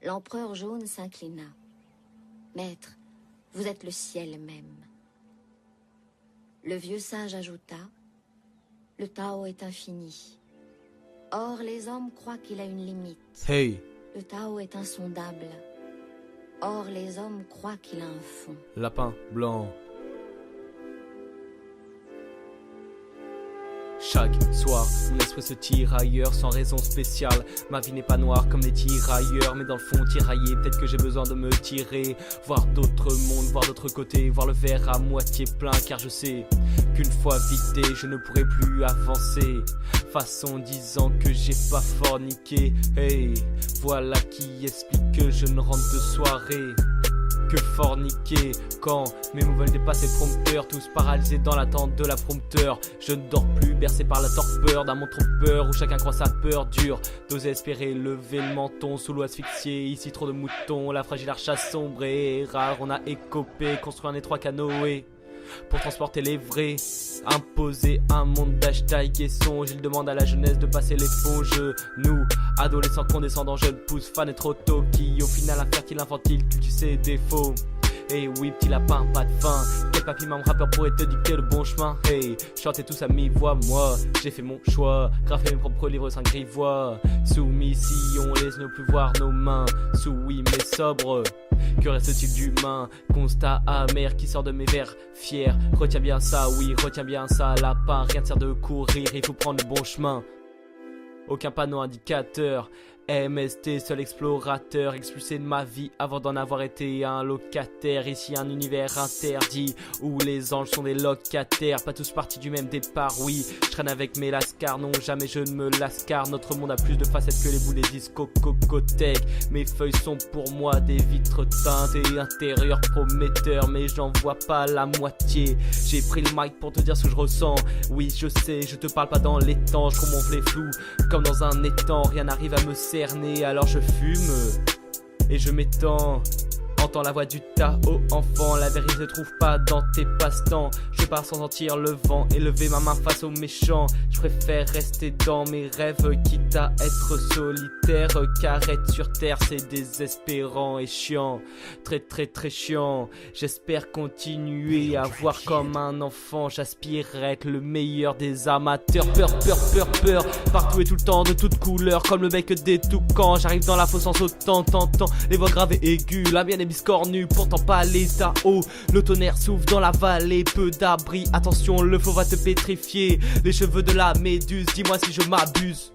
L'empereur jaune s'inclina. Maître, vous êtes le ciel même. Le vieux sage ajouta, le Tao est infini. Or, les hommes croient qu'il a une limite. Hey, Le Tao est insondable. Or, les hommes croient qu'il a un fond. lapin blanc. Chaque soir, mon esprit se tire ailleurs sans raison spéciale. Ma vie n'est pas noire comme les tirailleurs, mais dans le fond tiraillé, peut-être que j'ai besoin de me tirer. Voir d'autres mondes, voir d'autres côtés, voir le verre à moitié plein. Car je sais qu'une fois vidé, je ne pourrai plus avancer. Façon disant que j'ai pas forniqué. Hey, voilà qui explique que je ne rentre de soirée que forniquer. Quand mes mots veulent dépasser le prompteur, tous paralysés dans l'attente de la prompteur. Je ne dors plus, bercé par la torpeur d'un monde trompeur où chacun croit sa peur dure. D'oser espérer lever le menton sous l'eau asphyxiée. Ici trop de moutons, la fragile arche a sombré. Rare, on a écopé, construit un étroit canoë pour transporter les vrais. Imposer un monde d'hashtag et songe. Il demande à la jeunesse de passer l'éponge. Nous, adolescents condescendants, jeunes pousses, fans et trop tôt, qui au final infertile, infantile, cultive ses défauts. Hey oui, petit lapin, pas de faim. Quel papy même rappeur pourrait te dicter le bon chemin? Hey, chantez tous à mi-voix, moi j'ai fait mon choix. Graffer mes propres livres sans grivois. Soumission, laisse ne plus voir nos mains. Sous oui mais sobre. Que reste-t-il d'humain? Constat amer qui sort de mes vers fiers. Retiens bien ça, oui, retiens bien ça, lapin. Rien ne sert de courir, il faut prendre le bon chemin. Aucun panneau indicateur. MST, seul explorateur, expulsé de ma vie avant d'en avoir été un locataire. Ici un univers interdit où les anges sont des locataires. Pas tous partis du même départ, oui. Je traîne avec mes lascars, non jamais je ne me lascar. Notre monde a plus de facettes que les bouts des discococothèques. Mes feuilles sont pour moi des vitres teintées, intérieur prometteur, mais j'en vois pas la moitié. J'ai pris le mic pour te dire ce que je ressens. Oui je sais, je te parle pas dans les temps. Je mon les flou comme dans un étang. Rien n'arrive à me cerner, alors je fume et je m'étends. Entends la voix du Tao, enfant. La vérité ne se trouve pas dans tes passe-temps. Je pars sans sentir le vent et lever ma main face aux méchants. Je préfère rester dans mes rêves, quitte à être solitaire. Car être sur terre c'est désespérant et chiant. Très très très chiant. J'espère continuer à voir comme un enfant. J'aspire à être le meilleur des amateurs. Peur, peur, peur, peur. Partout et tout le temps, de toutes couleurs. Comme le bec des toucans. J'arrive dans la fosse en sautant, tentant. Les voix graves et aiguës, la mienne est biscornue, pourtant pas les Tao. Le tonnerre souffle dans la vallée, peu d'abri. Attention, le faux va te pétrifier. Les cheveux de la méduse, dis-moi si je m'abuse.